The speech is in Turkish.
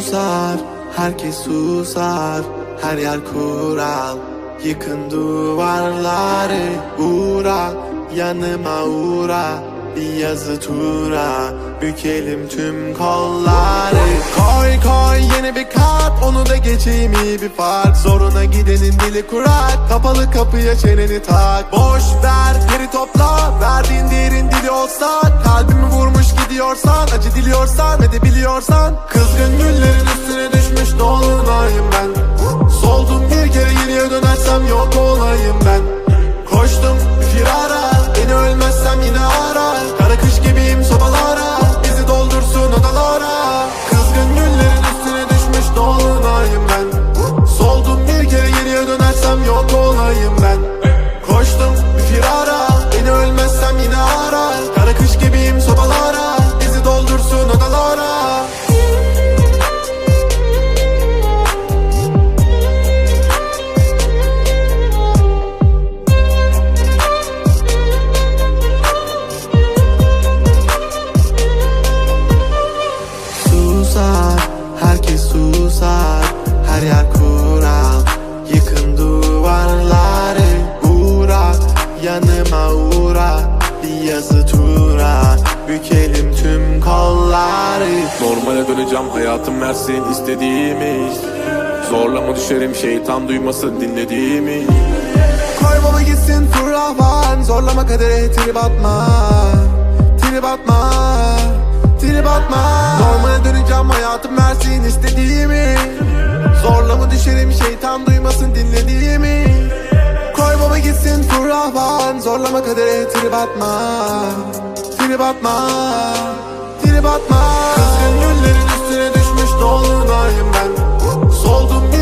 susar, herkes susar, her yer kural. Yıkın duvarları, uğra, yanıma uğra, bir yazı tura, bükelim tüm kolları. Koy koy yeni bir kart, onu da geçeyim iyi bir fark. Zoruna gidenin dili kurak, kapalı kapıya çeneni tak. Boş ver geri topla, verdiğin değerin dili olsa. Kalbimi vurmuş gidiyorsan, acı diliyorsan edebiliyorsan. Kızgın güllerin üstüne düşmüş dolunayım ben. Soldum bir kere geriye dönersem yok olayım ben. Koştum firara, beni ölmezsem yine ara. Kara kış gibiyim sobalara, bizi doldursun odalara. Kızgın güllerin üstüne düşmüş dolunayım ben. Soldum bir kere geriye dönersem yok olayım ben. Koştum firara, beni ölmezsem yine ara. Kara kış gibiyim sobalara, bizi doldursun odalara. Herkes susar, her yer kural. Yıkın duvarları, uğra, yanıma uğra, bir yazı tura, bükelim tüm kolları. Normale döneceğim, hayatım versin istediğimi. Zorlama düşerim, şeytan duymasın dinlediğimi. Koy baba gitsin fırlavan, zorlama kadere trip atma. Trip atma, trip atma. Normale döneceğim, hayatım versin istediğimi. Zorlama düşerim, şeytan duymasın dinlediğimi. Koy baba gitsin fırlavan, zorlama kadere trip atma. Trip atma, trip atma. Kızgın güllerin üstüne düşmüş dolunayım ben. Soldum